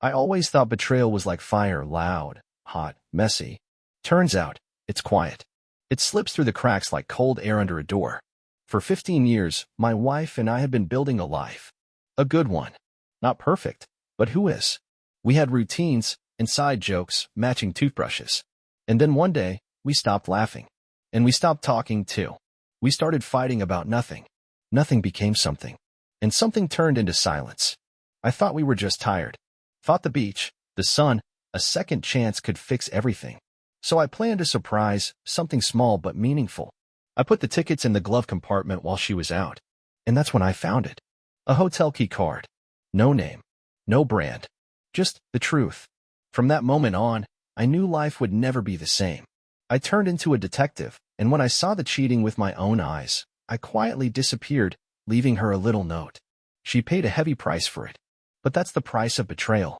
I always thought betrayal was like fire, loud, hot, messy. Turns out, it's quiet. It slips through the cracks like cold air under a door. For 15 years, my wife and I had been building a life. A good one. Not perfect, but who is? We had routines, inside jokes, matching toothbrushes. And then one day, we stopped laughing. And we stopped talking too. We started fighting about nothing. Nothing became something. And something turned into silence. I thought we were just tired. Thought the beach, the sun, a second chance could fix everything. So I planned a surprise, something small but meaningful. I put the tickets in the glove compartment while she was out. And that's when I found it. A hotel key card. No name. No brand. Just the truth. From that moment on, I knew life would never be the same. I turned into a detective, and when I saw the cheating with my own eyes, I quietly disappeared, leaving her a little note. She paid a heavy price for it. But that's the price of betrayal.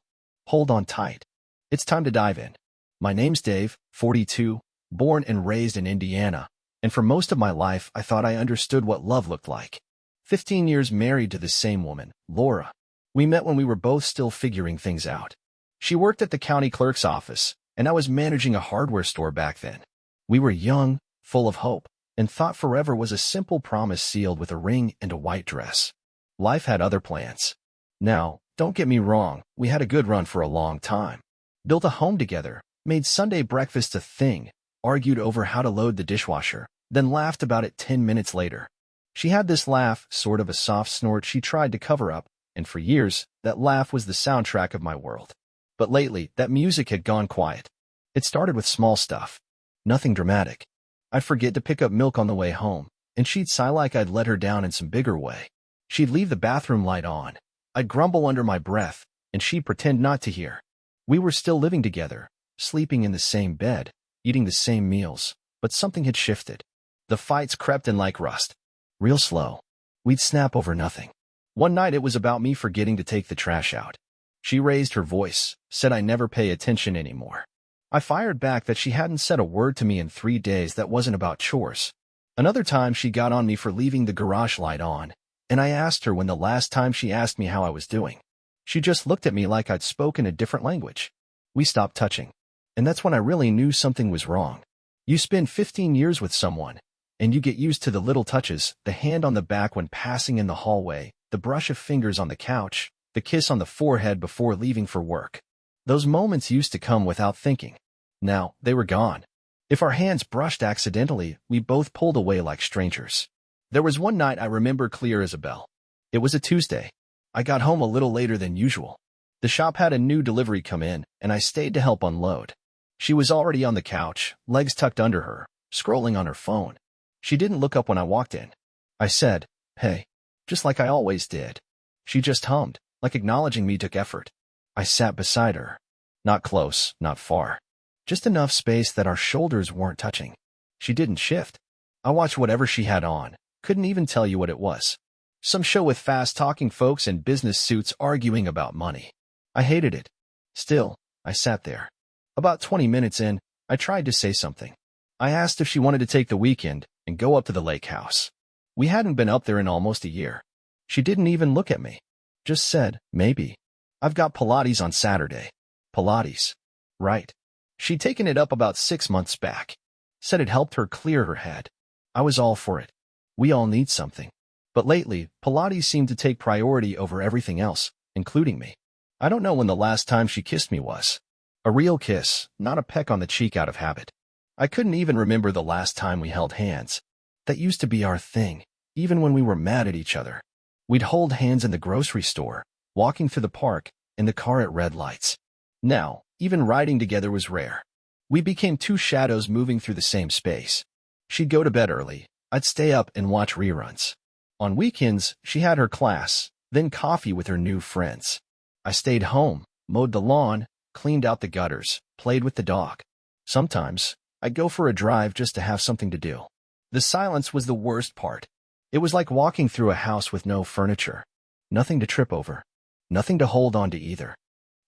Hold on tight. It's time to dive in. My name's Dave, 42, born and raised in Indiana, and for most of my life I thought I understood what love looked like. 15 years married to the same woman, Laura. We met when we were both still figuring things out. She worked at the county clerk's office, and I was managing a hardware store back then. We were young, full of hope, and thought forever was a simple promise sealed with a ring and a white dress. Life had other plans. Now, don't get me wrong, we had a good run for a long time. Built a home together, made Sunday breakfast a thing, argued over how to load the dishwasher, then laughed about it 10 minutes later. She had this laugh, sort of a soft snort she tried to cover up, and for years, that laugh was the soundtrack of my world. But lately, that music had gone quiet. It started with small stuff. Nothing dramatic. I'd forget to pick up milk on the way home, and she'd sigh like I'd let her down in some bigger way. She'd leave the bathroom light on. I'd grumble under my breath, and she'd pretend not to hear. We were still living together, sleeping in the same bed, eating the same meals, but something had shifted. The fights crept in like rust. Real slow. We'd snap over nothing. One night it was about me forgetting to take the trash out. She raised her voice, said I never pay attention anymore. I fired back that she hadn't said a word to me in 3 days that wasn't about chores. Another time she got on me for leaving the garage light on, and I asked her when the last time she asked me how I was doing. She just looked at me like I'd spoken a different language. We stopped touching. And that's when I really knew something was wrong. You spend 15 years with someone, and you get used to the little touches, the hand on the back when passing in the hallway, the brush of fingers on the couch, the kiss on the forehead before leaving for work. Those moments used to come without thinking. Now, they were gone. If our hands brushed accidentally, we both pulled away like strangers. There was one night I remember clear as a bell. It was a Tuesday. I got home a little later than usual. The shop had a new delivery come in, and I stayed to help unload. She was already on the couch, legs tucked under her, scrolling on her phone. She didn't look up when I walked in. I said, "Hey," just like I always did. She just hummed, like acknowledging me took effort. I sat beside her. Not close, not far. Just enough space that our shoulders weren't touching. She didn't shift. I watched whatever she had on. Couldn't even tell you what it was. Some show with fast-talking folks in business suits arguing about money. I hated it. Still, I sat there. About 20 minutes in, I tried to say something. I asked if she wanted to take the weekend and go up to the lake house. We hadn't been up there in almost a year. She didn't even look at me. Just said, maybe. I've got Pilates on Saturday. Pilates. Right. She'd taken it up about 6 months back. Said it helped her clear her head. I was all for it. We all need something. But lately, Pilates seemed to take priority over everything else, including me. I don't know when the last time she kissed me was. A real kiss, not a peck on the cheek out of habit. I couldn't even remember the last time we held hands. That used to be our thing, even when we were mad at each other. We'd hold hands in the grocery store, walking through the park, in the car at red lights. Now, even riding together was rare. We became two shadows moving through the same space. She'd go to bed early. I'd stay up and watch reruns. On weekends, she had her class, then coffee with her new friends. I stayed home, mowed the lawn, cleaned out the gutters, played with the dog. Sometimes, I'd go for a drive just to have something to do. The silence was the worst part. It was like walking through a house with no furniture. Nothing to trip over. Nothing to hold on to either.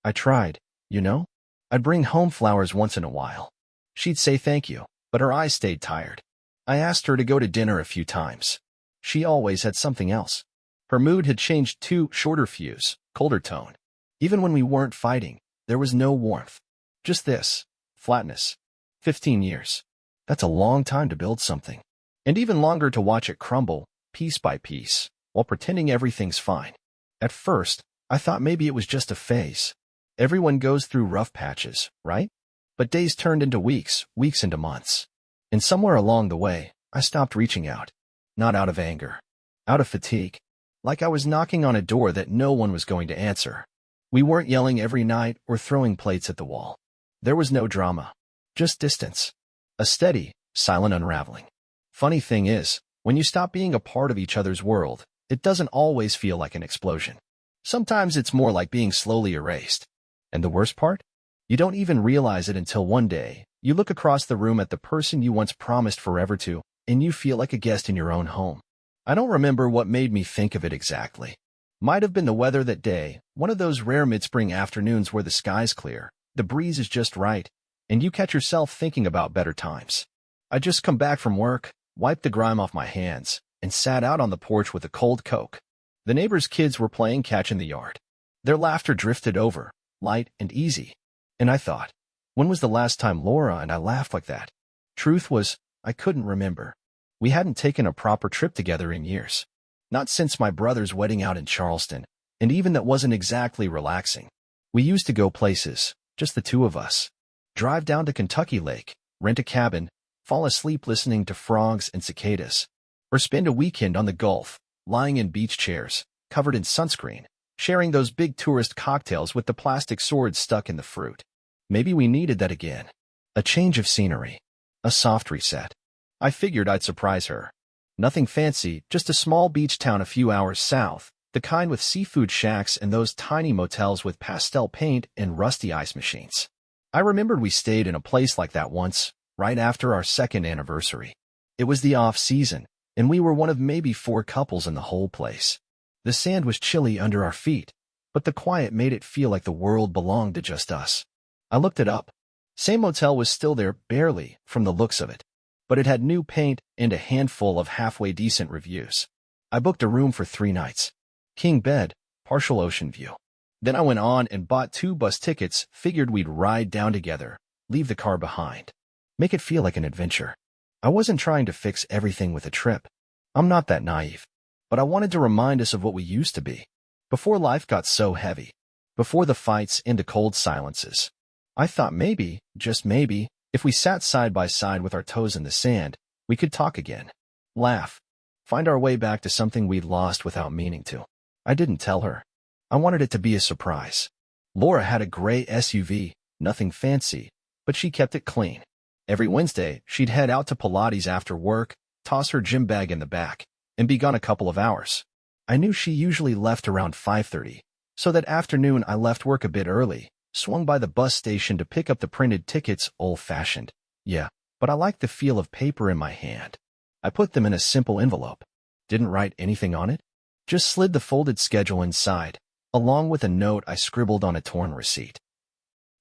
I tried, you know? I'd bring home flowers once in a while. She'd say thank you, but her eyes stayed tired. I asked her to go to dinner a few times. She always had something else. Her mood had changed to shorter fuse, colder tone. Even when we weren't fighting, there was no warmth. Just this, flatness. 15 years. That's a long time to build something. And even longer to watch it crumble, piece by piece, while pretending everything's fine. At first, I thought maybe it was just a phase. Everyone goes through rough patches, right? But days turned into weeks, weeks into months. And somewhere along the way, I stopped reaching out. Not out of anger. Out of fatigue. Like I was knocking on a door that no one was going to answer. We weren't yelling every night or throwing plates at the wall. There was no drama. Just distance. A steady, silent unraveling. Funny thing is, when you stop being a part of each other's world, it doesn't always feel like an explosion. Sometimes it's more like being slowly erased. And the worst part? You don't even realize it until one day, you look across the room at the person you once promised forever to, and you feel like a guest in your own home. I don't remember what made me think of it exactly. Might have been the weather that day, one of those rare mid-spring afternoons where the sky's clear, the breeze is just right, and you catch yourself thinking about better times. I'd just come back from work, wiped the grime off my hands, and sat out on the porch with a cold Coke. The neighbors' kids were playing catch in the yard. Their laughter drifted over, light and easy. And I thought, when was the last time Laura and I laughed like that? Truth was, I couldn't remember. We hadn't taken a proper trip together in years. Not since my brother's wedding out in Charleston, and even that wasn't exactly relaxing. We used to go places, just the two of us. Drive down to Kentucky Lake, rent a cabin, fall asleep listening to frogs and cicadas. Or spend a weekend on the Gulf, lying in beach chairs, covered in sunscreen, sharing those big tourist cocktails with the plastic swords stuck in the fruit. Maybe we needed that again. A change of scenery. A soft reset. I figured I'd surprise her. Nothing fancy, just a small beach town a few hours south, the kind with seafood shacks and those tiny motels with pastel paint and rusty ice machines. I remembered we stayed in a place like that once, right after our second anniversary. It was the off-season, and we were one of maybe 4 couples in the whole place. The sand was chilly under our feet, but the quiet made it feel like the world belonged to just us. I looked it up. Same motel was still there, barely, from the looks of it. But it had new paint and a handful of halfway decent reviews. I booked a room for 3 nights. King bed, partial ocean view. Then I went on and bought 2 bus tickets, figured we'd ride down together, leave the car behind. Make it feel like an adventure. I wasn't trying to fix everything with a trip. I'm not that naive. But I wanted to remind us of what we used to be. Before life got so heavy. Before the fights and the cold silences. I thought maybe, just maybe, if we sat side by side with our toes in the sand, we could talk again. Laugh. Find our way back to something we'd lost without meaning to. I didn't tell her. I wanted it to be a surprise. Laura had a gray SUV, nothing fancy, but she kept it clean. Every Wednesday, she'd head out to Pilates after work, toss her gym bag in the back, and be gone a couple of hours. I knew she usually left around 5:30, so that afternoon I left work a bit early, swung by the bus station to pick up the printed tickets, old-fashioned. Yeah, but I liked the feel of paper in my hand. I put them in a simple envelope. Didn't write anything on it. Just slid the folded schedule inside, along with a note I scribbled on a torn receipt.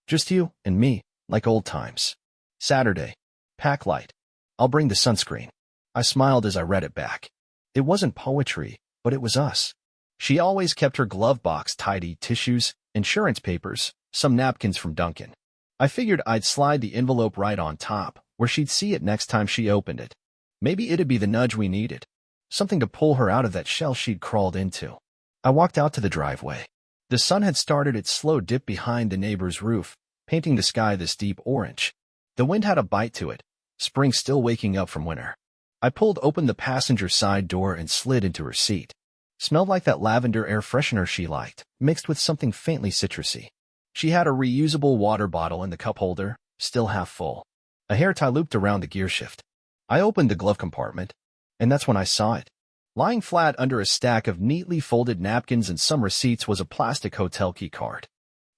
Just you and me, like old times. Saturday. Pack light. I'll bring the sunscreen. I smiled as I read it back. It wasn't poetry, but it was us. She always kept her glove box tidy, tissues, insurance papers, some napkins from Duncan. I figured I'd slide the envelope right on top, where she'd see it next time she opened it. Maybe it'd be the nudge we needed. Something to pull her out of that shell she'd crawled into. I walked out to the driveway. The sun had started its slow dip behind the neighbor's roof, painting the sky this deep orange. The wind had a bite to it, spring still waking up from winter. I pulled open the passenger side door and slid into her seat. Smelled like that lavender air freshener she liked, mixed with something faintly citrusy. She had a reusable water bottle in the cup holder, still half full. A hair tie looped around the gearshift. I opened the glove compartment, and that's when I saw it. Lying flat under a stack of neatly folded napkins and some receipts was a plastic hotel key card.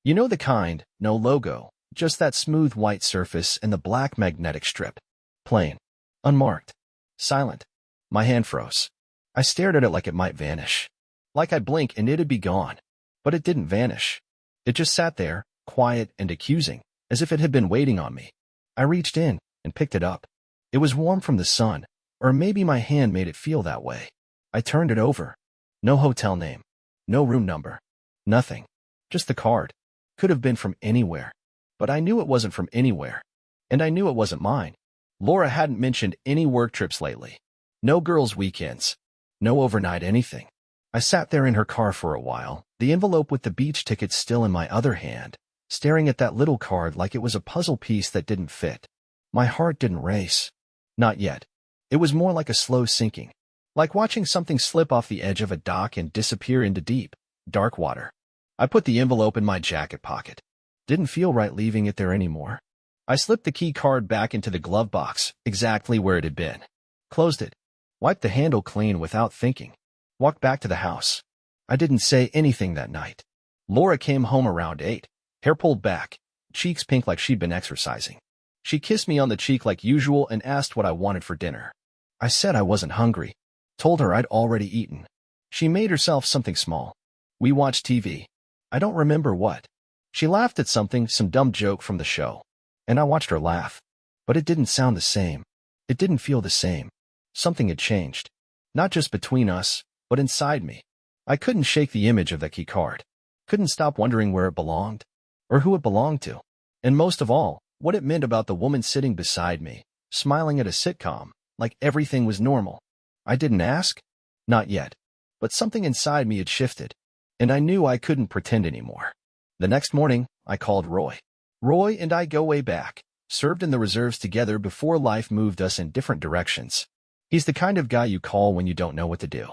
You know the kind, no logo, just that smooth white surface and the black magnetic strip. Plain. Unmarked. Silent. My hand froze. I stared at it like it might vanish. Like I'd blink and it'd be gone. But it didn't vanish. It just sat there, quiet and accusing, as if it had been waiting on me. I reached in and picked it up. It was warm from the sun, or maybe my hand made it feel that way. I turned it over. No hotel name. No room number. Nothing. Just the card. Could have been from anywhere. But I knew it wasn't from anywhere. And I knew it wasn't mine. Laura hadn't mentioned any work trips lately. No girls' weekends. No overnight anything. I sat there in her car for a while, the envelope with the beach tickets still in my other hand, staring at that little card like it was a puzzle piece that didn't fit. My heart didn't race. Not yet. It was more like a slow sinking. Like watching something slip off the edge of a dock and disappear into deep, dark water. I put the envelope in my jacket pocket. Didn't feel right leaving it there anymore. I slipped the key card back into the glove box, exactly where it had been. Closed it. Wiped the handle clean without thinking. Walked back to the house. I didn't say anything that night. Laura came home around 8, hair pulled back, cheeks pink like she'd been exercising. She kissed me on the cheek like usual and asked what I wanted for dinner. I said I wasn't hungry. Told her I'd already eaten. She made herself something small. We watched TV. I don't remember what. She laughed at something, some dumb joke from the show. And I watched her laugh. But it didn't sound the same. It didn't feel the same. Something had changed. Not just between us, but inside me. I couldn't shake the image of that key card. Couldn't stop wondering where it belonged. Or who it belonged to. And most of all, what it meant about the woman sitting beside me, smiling at a sitcom, like everything was normal. I didn't ask? Not yet. But something inside me had shifted. And I knew I couldn't pretend anymore. The next morning, I called Roy. Roy and I go way back, served in the reserves together before life moved us in different directions. He's the kind of guy you call when you don't know what to do.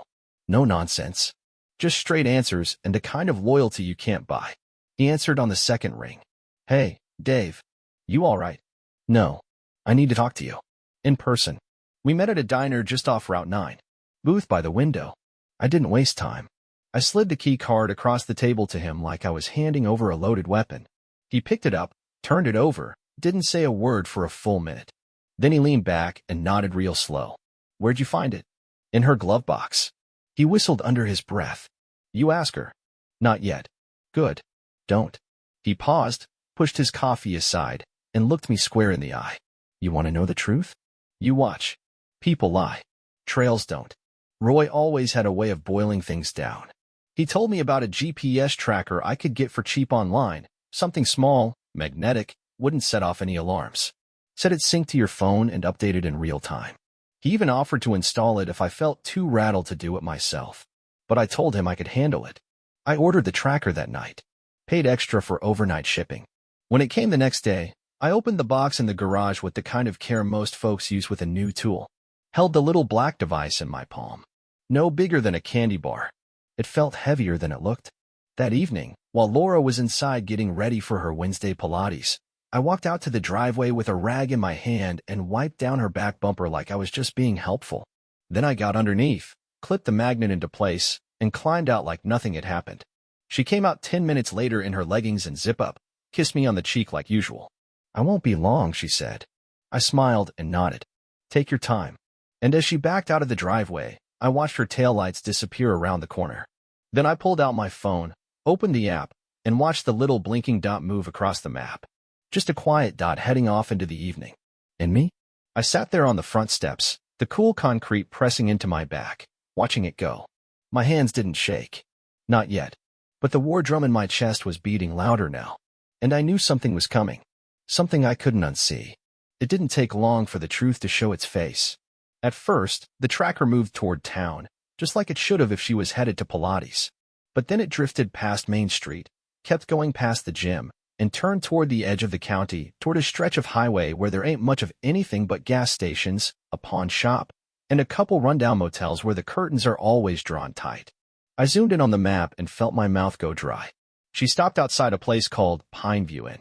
No nonsense. Just straight answers and the kind of loyalty you can't buy. He answered on the second ring. Hey, Dave. You all right? No. I need to talk to you. In person. We met at a diner just off Route 9. Booth by the window. I didn't waste time. I slid the key card across the table to him like I was handing over a loaded weapon. He picked it up, turned it over, didn't say a word for a full minute. Then he leaned back and nodded real slow. Where'd you find it? In her glove box. He whistled under his breath. You ask her. Not yet. Good. Don't. He paused, pushed his coffee aside, and looked me square in the eye. You want to know the truth? You watch. People lie. Trails don't. Roy always had a way of boiling things down. He told me about a GPS tracker I could get for cheap online, something small, magnetic, wouldn't set off any alarms. Said it synced to your phone and updated in real time. He even offered to install it if I felt too rattled to do it myself. But I told him I could handle it. I ordered the tracker that night. Paid extra for overnight shipping. When it came the next day, I opened the box in the garage with the kind of care most folks use with a new tool. Held the little black device in my palm. No bigger than a candy bar. It felt heavier than it looked. That evening, while Laura was inside getting ready for her Wednesday Pilates, I walked out to the driveway with a rag in my hand and wiped down her back bumper like I was just being helpful. Then I got underneath, clipped the magnet into place, and climbed out like nothing had happened. She came out 10 minutes later in her leggings and zip-up, kissed me on the cheek like usual. I won't be long, she said. I smiled and nodded. Take your time. And as she backed out of the driveway, I watched her taillights disappear around the corner. Then I pulled out my phone, opened the app, and watched the little blinking dot move across the map. Just a quiet dot heading off into the evening. And me? I sat there on the front steps, the cool concrete pressing into my back, watching it go. My hands didn't shake. Not yet. But the war drum in my chest was beating louder now. And I knew something was coming. Something I couldn't unsee. It didn't take long for the truth to show its face. At first, the tracker moved toward town, just like it should have if she was headed to Pilates. But then it drifted past Main Street, kept going past the gym, and turned toward the edge of the county, toward a stretch of highway where there ain't much of anything but gas stations, a pawn shop, and a couple rundown motels where the curtains are always drawn tight. I zoomed in on the map and felt my mouth go dry. She stopped outside a place called Pineview Inn.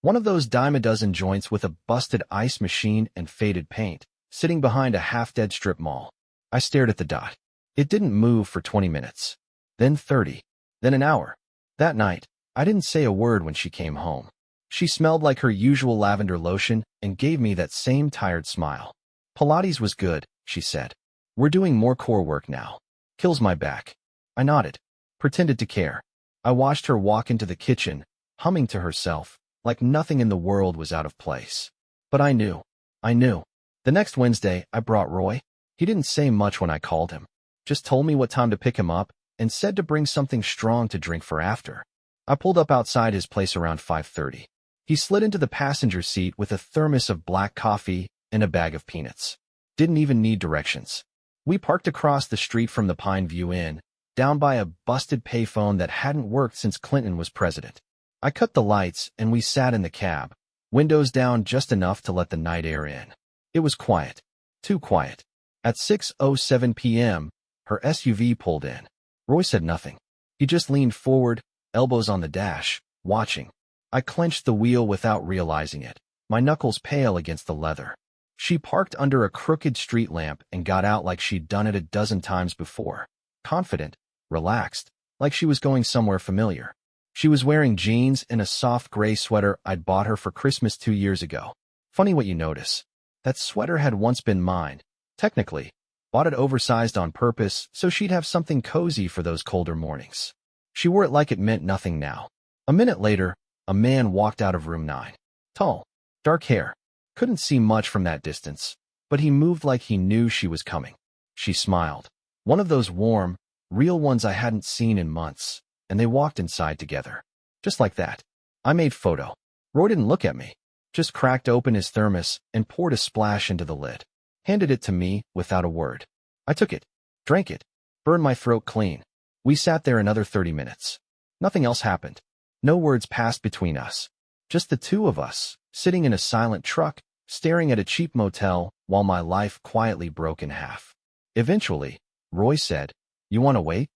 One of those dime-a-dozen joints with a busted ice machine and faded paint, sitting behind a half-dead strip mall. I stared at the dot. It didn't move for 20 minutes. Then 30. Then an hour. That night, I didn't say a word when she came home. She smelled like her usual lavender lotion and gave me that same tired smile. Pilates was good, she said. We're doing more core work now. Kills my back. I nodded. Pretended to care. I watched her walk into the kitchen, humming to herself, like nothing in the world was out of place. But I knew. I knew. The next Wednesday, I brought Roy. He didn't say much when I called him. Just told me what time to pick him up and said to bring something strong to drink for after. I pulled up outside his place around 5:30. He slid into the passenger seat with a thermos of black coffee and a bag of peanuts. Didn't even need directions. We parked across the street from the Pine View Inn, down by a busted payphone that hadn't worked since Clinton was president. I cut the lights and we sat in the cab, windows down just enough to let the night air in. It was quiet. Too quiet. At 6:07 p.m., her SUV pulled in. Roy said nothing. He just leaned forward, elbows on the dash, watching. I clenched the wheel without realizing it, my knuckles pale against the leather. She parked under a crooked street lamp and got out like she'd done it a dozen times before. Confident, relaxed, like she was going somewhere familiar. She was wearing jeans and a soft gray sweater I'd bought her for Christmas 2 years ago. Funny what you notice. That sweater had once been mine. Technically, bought it oversized on purpose so she'd have something cozy for those colder mornings. She wore it like it meant nothing now. A minute later, a man walked out of room 9. Tall, dark hair. Couldn't see much from that distance, but he moved like he knew she was coming. She smiled. One of those warm, real ones I hadn't seen in months, and they walked inside together. Just like that. I made photo. Roy didn't look at me. Just cracked open his thermos and poured a splash into the lid. Handed it to me without a word. I took it, drank it, burned my throat clean. We sat there another 30 minutes. Nothing else happened. No words passed between us. Just the two of us, sitting in a silent truck, staring at a cheap motel while my life quietly broke in half. Eventually, Roy said, "You want to wait?"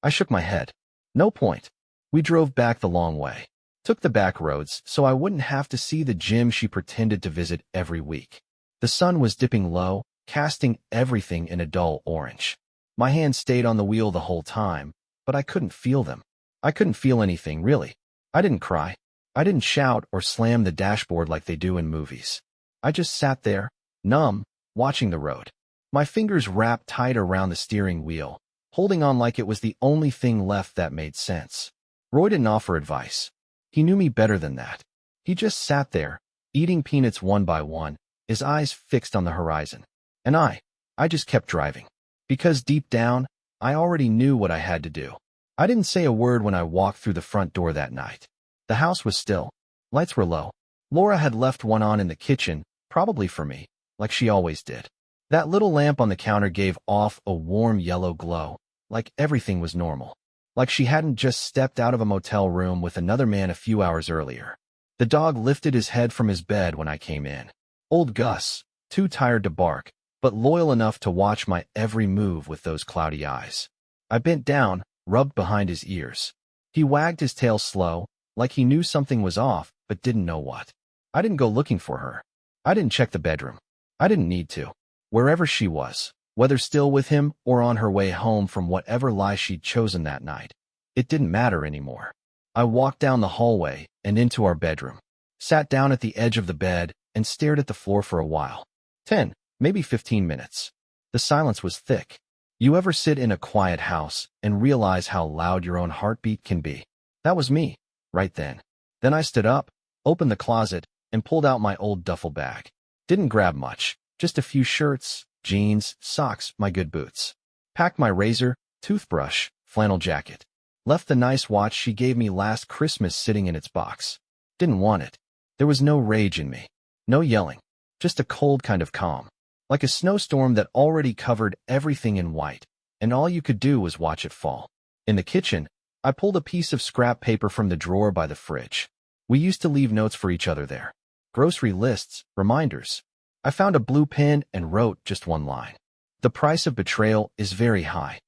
I shook my head. No point. We drove back the long way. Took the back roads so I wouldn't have to see the gym she pretended to visit every week. The sun was dipping low, casting everything in a dull orange. My hands stayed on the wheel the whole time, but I couldn't feel them. I couldn't feel anything, really. I didn't cry. I didn't shout or slam the dashboard like they do in movies. I just sat there, numb, watching the road. My fingers wrapped tight around the steering wheel, holding on like it was the only thing left that made sense. Roy didn't offer advice. He knew me better than that. He just sat there, eating peanuts one by one, his eyes fixed on the horizon. And I just kept driving. Because deep down, I already knew what I had to do. I didn't say a word when I walked through the front door that night. The house was still. Lights were low. Laura had left one on in the kitchen, probably for me, like she always did. That little lamp on the counter gave off a warm yellow glow, like everything was normal. Like she hadn't just stepped out of a motel room with another man a few hours earlier. The dog lifted his head from his bed when I came in. Old Gus, too tired to bark, but loyal enough to watch my every move with those cloudy eyes. I bent down, rubbed behind his ears. He wagged his tail slow, like he knew something was off, but didn't know what. I didn't go looking for her. I didn't check the bedroom. I didn't need to. Wherever she was, whether still with him or on her way home from whatever lie she'd chosen that night, it didn't matter anymore. I walked down the hallway and into our bedroom, sat down at the edge of the bed, and stared at the floor for a while. 10, maybe 15 minutes. The silence was thick. You ever sit in a quiet house and realize how loud your own heartbeat can be? That was me, right then. Then I stood up, opened the closet, and pulled out my old duffel bag. Didn't grab much, just a few shirts, jeans, socks, my good boots. Packed my razor, toothbrush, flannel jacket. Left the nice watch she gave me last Christmas sitting in its box. Didn't want it. There was no rage in me. No yelling. Just a cold kind of calm. Like a snowstorm that already covered everything in white, and all you could do was watch it fall. In the kitchen, I pulled a piece of scrap paper from the drawer by the fridge. We used to leave notes for each other there. Grocery lists, reminders. I found a blue pen and wrote just one line. The price of betrayal is very high.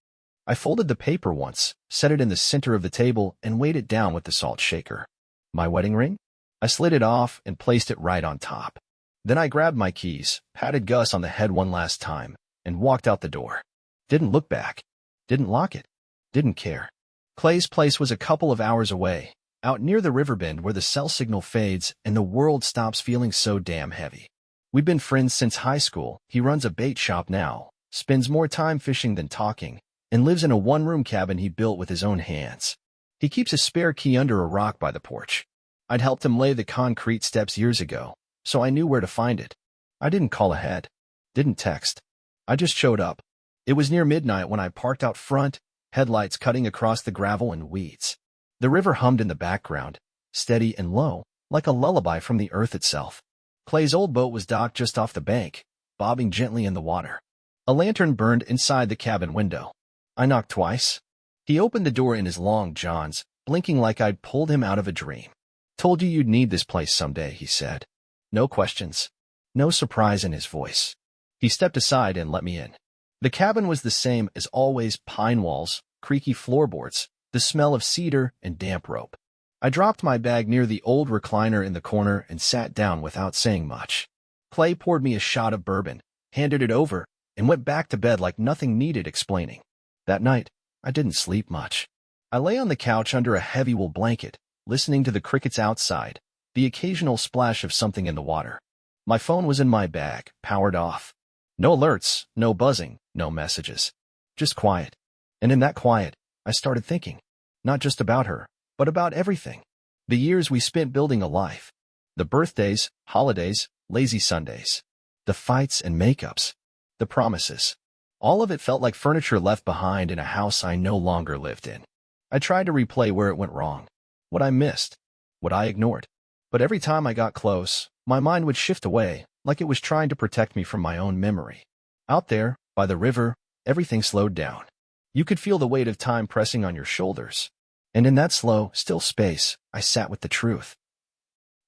I folded the paper once, set it in the center of the table, and weighed it down with the salt shaker. My wedding ring? I slid it off and placed it right on top. Then I grabbed my keys, patted Gus on the head one last time, and walked out the door. Didn't look back. Didn't lock it. Didn't care. Clay's place was a couple of hours away, out near the river bend where the cell signal fades and the world stops feeling so damn heavy. We've been friends since high school. He runs a bait shop now, spends more time fishing than talking, and lives in a one-room cabin he built with his own hands. He keeps a spare key under a rock by the porch. I'd helped him lay the concrete steps years ago, so I knew where to find it. I didn't call ahead. Didn't text. I just showed up. It was near midnight when I parked out front, headlights cutting across the gravel and weeds. The river hummed in the background, steady and low, like a lullaby from the earth itself. Clay's old boat was docked just off the bank, bobbing gently in the water. A lantern burned inside the cabin window. I knocked twice. He opened the door in his long johns, blinking like I'd pulled him out of a dream. "Told you you'd need this place someday," he said. No questions. No surprise in his voice. He stepped aside and let me in. The cabin was the same as always: pine walls, creaky floorboards, the smell of cedar and damp rope. I dropped my bag near the old recliner in the corner and sat down without saying much. Clay poured me a shot of bourbon, handed it over, and went back to bed like nothing needed explaining. That night, I didn't sleep much. I lay on the couch under a heavy wool blanket, listening to the crickets outside, the occasional splash of something in the water. My phone was in my bag, powered off. No alerts, no buzzing, no messages. Just quiet. And in that quiet, I started thinking, not just about her, but about everything. The years we spent building a life. The birthdays, holidays, lazy Sundays. The fights and makeups. The promises. All of it felt like furniture left behind in a house I no longer lived in. I tried to replay where it went wrong, what I missed, what I ignored. But every time I got close, my mind would shift away, like it was trying to protect me from my own memory. Out there, by the river, everything slowed down. You could feel the weight of time pressing on your shoulders. And in that slow, still space, I sat with the truth.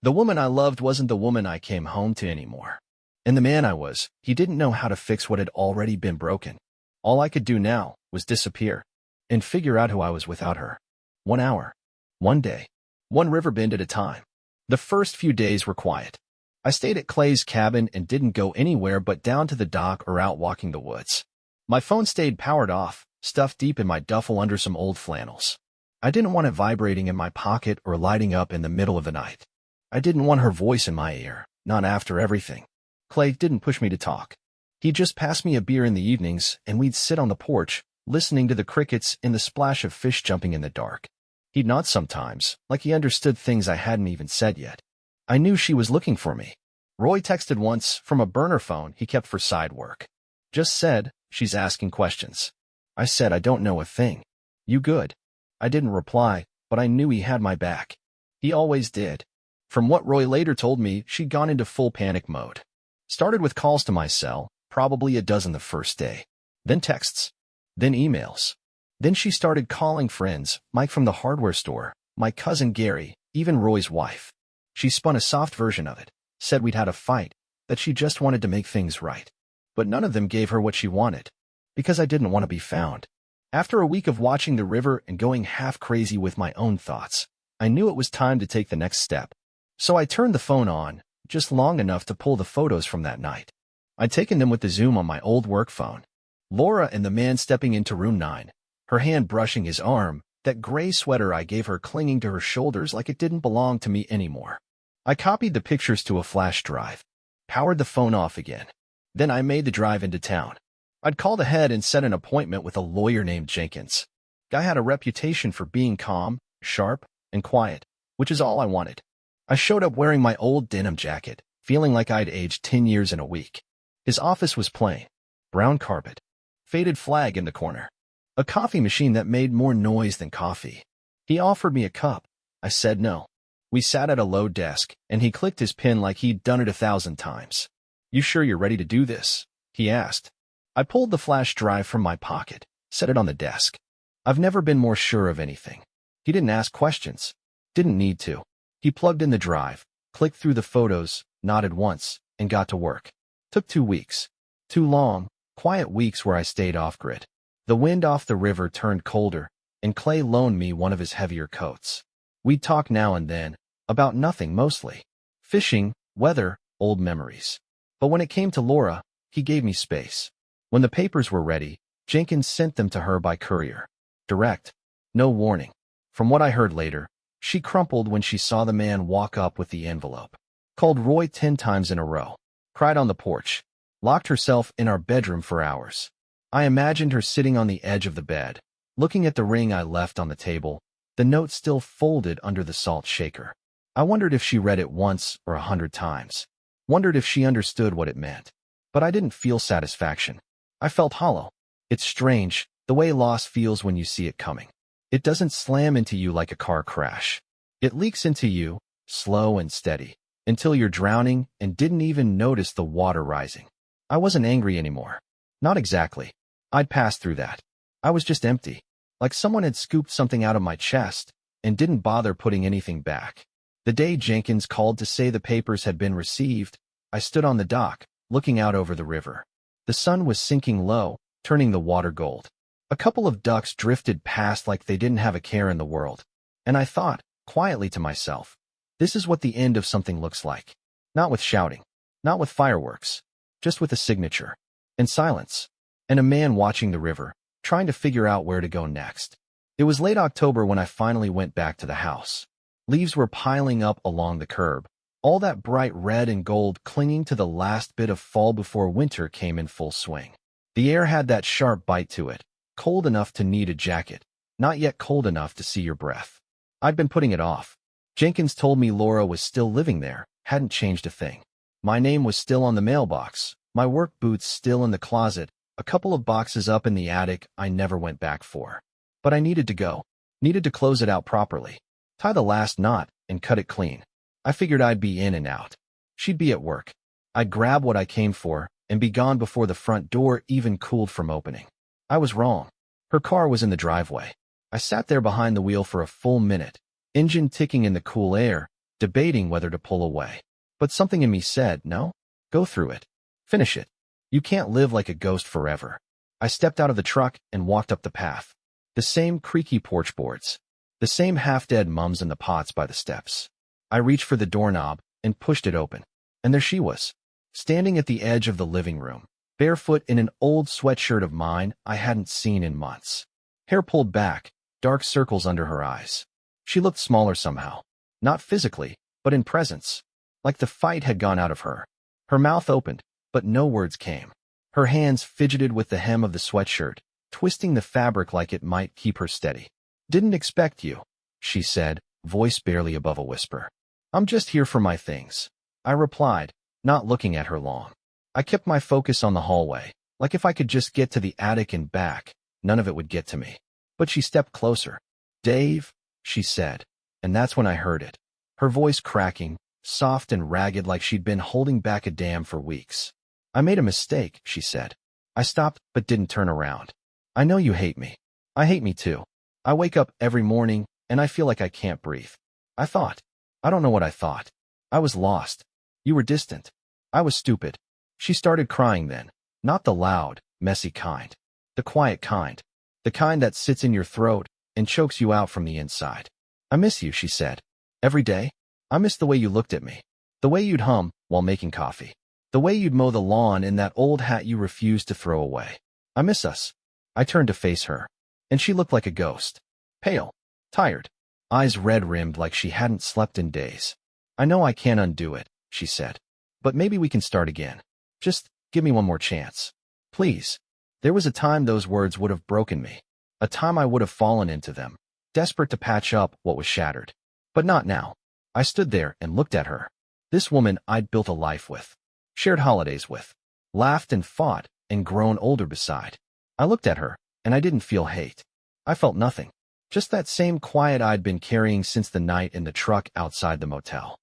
The woman I loved wasn't the woman I came home to anymore. And the man I was, he didn't know how to fix what had already been broken. All I could do now was disappear and figure out who I was without her. 1 hour, 1 day, 1 river bend at a time. The first few days were quiet. I stayed at Clay's cabin and didn't go anywhere but down to the dock or out walking the woods. My phone stayed powered off, stuffed deep in my duffel under some old flannels. I didn't want it vibrating in my pocket or lighting up in the middle of the night. I didn't want her voice in my ear, not after everything. Clay didn't push me to talk. He'd just pass me a beer in the evenings, and we'd sit on the porch, listening to the crickets and the splash of fish jumping in the dark. He'd nod sometimes, like he understood things I hadn't even said yet. I knew she was looking for me. Roy texted once from a burner phone he kept for side work. Just said, "She's asking questions." I said, "I don't know a thing. You good?" I didn't reply, but I knew he had my back. He always did. From what Roy later told me, she'd gone into full panic mode. Started with calls to my cell, probably a dozen the first day. Then texts. Then emails. Then she started calling friends, Mike from the hardware store, my cousin Gary, even Roy's wife. She spun a soft version of it, said we'd had a fight, that she just wanted to make things right. But none of them gave her what she wanted, because I didn't want to be found. After a week of watching the river and going half crazy with my own thoughts, I knew it was time to take the next step. So I turned the phone on, just long enough to pull the photos from that night. I'd taken them with the zoom on my old work phone. Laura and the man stepping into room 9, her hand brushing his arm, that gray sweater I gave her clinging to her shoulders like it didn't belong to me anymore. I copied the pictures to a flash drive, powered the phone off again. Then I made the drive into town. I'd called ahead and set an appointment with a lawyer named Jenkins. Guy had a reputation for being calm, sharp, and quiet, which is all I wanted. I showed up wearing my old denim jacket, feeling like I'd aged 10 years in a week. His office was plain. Brown carpet. Faded flag in the corner. A coffee machine that made more noise than coffee. He offered me a cup. I said no. We sat at a low desk, and he clicked his pen like he'd done it 1,000 times. "You sure you're ready to do this?" he asked. I pulled the flash drive from my pocket, set it on the desk. I've never been more sure of anything. He didn't ask questions. Didn't need to. He plugged in the drive, clicked through the photos, nodded once, and got to work. Took 2 weeks. 2 long, quiet weeks where I stayed off-grid. The wind off the river turned colder, and Clay loaned me one of his heavier coats. We'd talk now and then, about nothing mostly. Fishing, weather, old memories. But when it came to Laura, he gave me space. When the papers were ready, Jenkins sent them to her by courier. Direct. No warning. From what I heard later, she crumpled when she saw the man walk up with the envelope. Called Roy 10 times in a row. Cried on the porch. Locked herself in our bedroom for hours. I imagined her sitting on the edge of the bed, looking at the ring I left on the table, the note still folded under the salt shaker. I wondered if she read it once or 100 times. Wondered if she understood what it meant. But I didn't feel satisfaction. I felt hollow. It's strange, the way loss feels when you see it coming. It doesn't slam into you like a car crash. It leaks into you, slow and steady, until you're drowning and didn't even notice the water rising. I wasn't angry anymore. Not exactly. I'd passed through that. I was just empty, like someone had scooped something out of my chest and didn't bother putting anything back. The day Jenkins called to say the papers had been received, I stood on the dock, looking out over the river. The sun was sinking low, turning the water gold. A couple of ducks drifted past like they didn't have a care in the world. And I thought, quietly to myself, this is what the end of something looks like. Not with shouting, not with fireworks, just with a signature, and silence, and a man watching the river, trying to figure out where to go next. It was late October when I finally went back to the house. Leaves were piling up along the curb, all that bright red and gold clinging to the last bit of fall before winter came in full swing. The air had that sharp bite to it, cold enough to need a jacket, not yet cold enough to see your breath. I'd been putting it off. Jenkins told me Laura was still living there, hadn't changed a thing. My name was still on the mailbox, my work boots still in the closet, a couple of boxes up in the attic I never went back for. But I needed to go, needed to close it out properly, tie the last knot, and cut it clean. I figured I'd be in and out. She'd be at work. I'd grab what I came for and be gone before the front door even cooled from opening. I was wrong. Her car was in the driveway. I sat there behind the wheel for a full minute, engine ticking in the cool air, debating whether to pull away. But something in me said, no, go through it. Finish it. You can't live like a ghost forever. I stepped out of the truck and walked up the path. The same creaky porch boards. The same half-dead mums in the pots by the steps. I reached for the doorknob and pushed it open. And there she was, standing at the edge of the living room, barefoot in an old sweatshirt of mine I hadn't seen in months. Hair pulled back, dark circles under her eyes. She looked smaller somehow. Not physically, but in presence. Like the fight had gone out of her. Her mouth opened, but no words came. Her hands fidgeted with the hem of the sweatshirt, twisting the fabric like it might keep her steady. Didn't expect you, she said, voice barely above a whisper. I'm just here for my things, I replied, not looking at her long. I kept my focus on the hallway, like if I could just get to the attic and back, none of it would get to me. But she stepped closer. Dave, she said, and that's when I heard it. Her voice cracking, soft and ragged like she'd been holding back a dam for weeks. I made a mistake, she said. I stopped but didn't turn around. I know you hate me. I hate me too. I wake up every morning and I feel like I can't breathe. I thought. I don't know what I thought. I was lost. You were distant. I was stupid. She started crying then. Not the loud, messy kind. The quiet kind. The kind that sits in your throat and chokes you out from the inside. I miss you, she said. Every day. I miss the way you looked at me. The way you'd hum while making coffee. The way you'd mow the lawn in that old hat you refused to throw away. I miss us. I turned to face her. And she looked like a ghost. Pale. Tired. Eyes red-rimmed like she hadn't slept in days. I know I can't undo it, she said. But maybe we can start again. Just give me one more chance. Please. There was a time those words would have broken me. A time I would have fallen into them, desperate to patch up what was shattered. But not now. I stood there and looked at her. This woman I'd built a life with. Shared holidays with. Laughed and fought and grown older beside. I looked at her, and I didn't feel hate. I felt nothing. Just that same quiet I'd been carrying since the night in the truck outside the motel.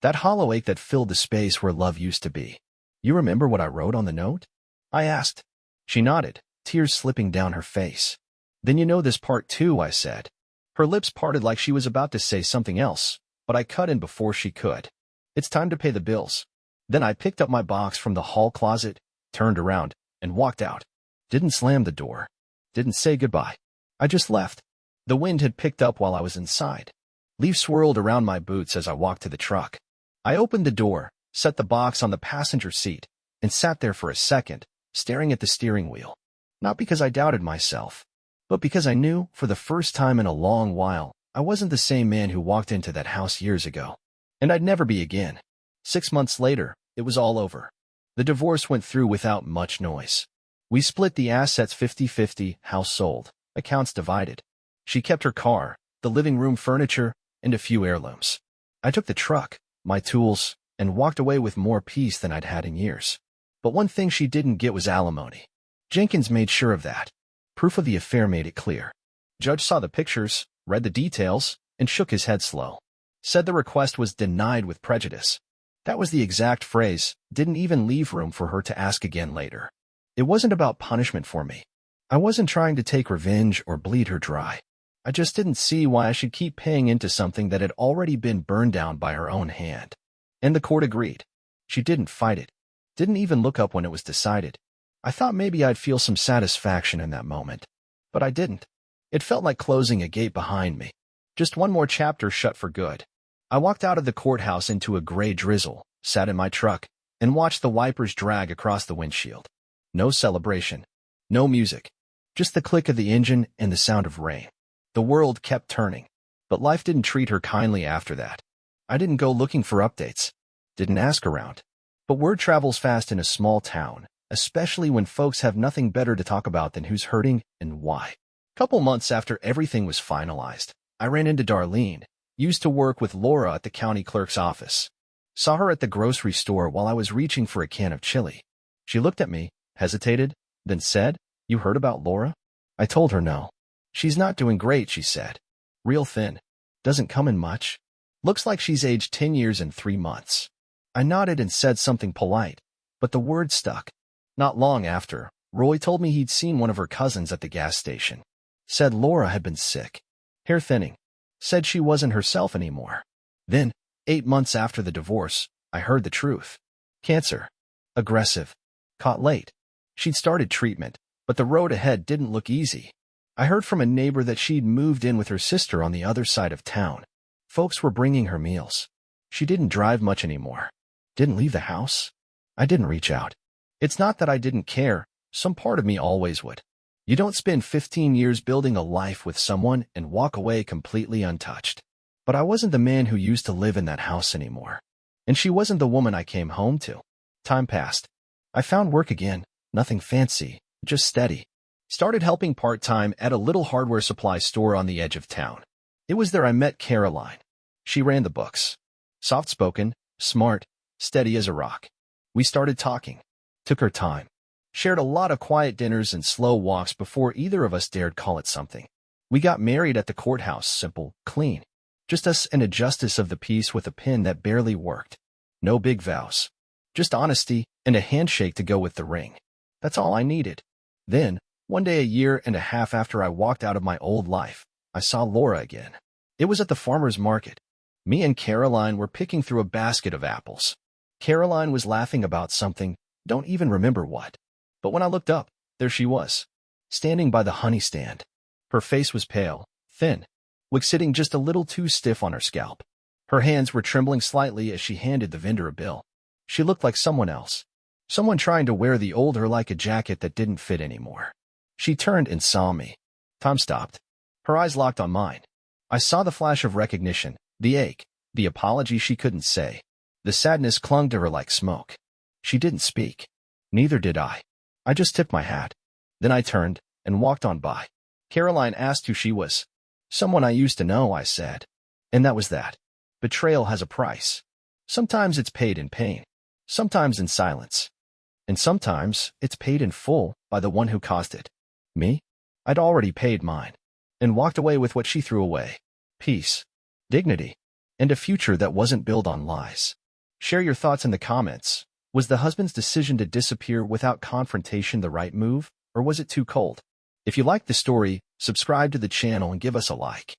That hollow ache that filled the space where love used to be. You remember what I wrote on the note? I asked. She nodded, tears slipping down her face. Then you know this part too, I said. Her lips parted like she was about to say something else, but I cut in before she could. It's time to pay the bills. Then I picked up my box from the hall closet, turned around, and walked out. Didn't slam the door. Didn't say goodbye. I just left. The wind had picked up while I was inside. Leaves swirled around my boots as I walked to the truck. I opened the door, set the box on the passenger seat, and sat there for a second, staring at the steering wheel. Not because I doubted myself, but because I knew, for the first time in a long while, I wasn't the same man who walked into that house years ago. And I'd never be again. 6 months later, it was all over. The divorce went through without much noise. We split the assets 50-50, house sold, accounts divided. She kept her car, the living room furniture, and a few heirlooms. I took the truck, my tools, and walked away with more peace than I'd had in years. But one thing she didn't get was alimony. Jenkins made sure of that. Proof of the affair made it clear. Judge saw the pictures, read the details, and shook his head slow. Said the request was denied with prejudice. That was the exact phrase, didn't even leave room for her to ask again later. It wasn't about punishment for me. I wasn't trying to take revenge or bleed her dry. I just didn't see why I should keep paying into something that had already been burned down by her own hand. And the court agreed. She didn't fight it. Didn't even look up when it was decided. I thought maybe I'd feel some satisfaction in that moment. But I didn't. It felt like closing a gate behind me. Just one more chapter shut for good. I walked out of the courthouse into a gray drizzle, sat in my truck, and watched the wipers drag across the windshield. No celebration. No music. Just the click of the engine and the sound of rain. The world kept turning. But life didn't treat her kindly after that. I didn't go looking for updates. Didn't ask around. But word travels fast in a small town, especially when folks have nothing better to talk about than who's hurting and why. Couple months after everything was finalized, I ran into Darlene, used to work with Laura at the county clerk's office. Saw her at the grocery store while I was reaching for a can of chili. She looked at me, hesitated, then said, "You heard about Laura?" I told her no. "She's not doing great," she said. "Real thin. Doesn't come in much. Looks like she's aged 10 years and 3 months." I nodded and said something polite, but the word stuck. Not long after, Roy told me he'd seen one of her cousins at the gas station. Said Laura had been sick. Hair thinning. Said she wasn't herself anymore. Then, 8 months after the divorce, I heard the truth. Cancer. Aggressive. Caught late. She'd started treatment, but the road ahead didn't look easy. I heard from a neighbor that she'd moved in with her sister on the other side of town. Folks were bringing her meals. She didn't drive much anymore. Didn't leave the house. I didn't reach out. It's not that I didn't care. Some part of me always would. You don't spend 15 years building a life with someone and walk away completely untouched. But I wasn't the man who used to live in that house anymore. And she wasn't the woman I came home to. Time passed. I found work again. Nothing fancy, just steady. Started helping part-time at a little hardware supply store on the edge of town. It was there I met Caroline. She ran the books. Soft-spoken, smart, steady as a rock. We started talking. Took her time. Shared a lot of quiet dinners and slow walks before either of us dared call it something. We got married at the courthouse, simple, clean. Just us and a justice of the peace with a pen that barely worked. No big vows. Just honesty and a handshake to go with the ring. That's all I needed. Then, one day 1.5 years after I walked out of my old life, I saw Laura again. It was at the farmer's market. Me and Caroline were picking through a basket of apples. Caroline was laughing about something, don't even remember what. But when I looked up, there she was, standing by the honey stand. Her face was pale, thin, wig sitting just a little too stiff on her scalp. Her hands were trembling slightly as she handed the vendor a bill. She looked like someone else. Someone trying to wear the old her like a jacket that didn't fit anymore. She turned and saw me. Time stopped. Her eyes locked on mine. I saw the flash of recognition, the ache, the apology she couldn't say. The sadness clung to her like smoke. She didn't speak. Neither did I. I just tipped my hat. Then I turned and walked on by. Caroline asked who she was. "Someone I used to know," I said. And that was that. Betrayal has a price. Sometimes it's paid in pain. Sometimes in silence. And sometimes it's paid in full by the one who caused it. Me? I'd already paid mine. And walked away with what she threw away. Peace. Dignity. And a future that wasn't built on lies. Share your thoughts in the comments. Was the husband's decision to disappear without confrontation the right move, or was it too cold? If you liked the story, subscribe to the channel and give us a like.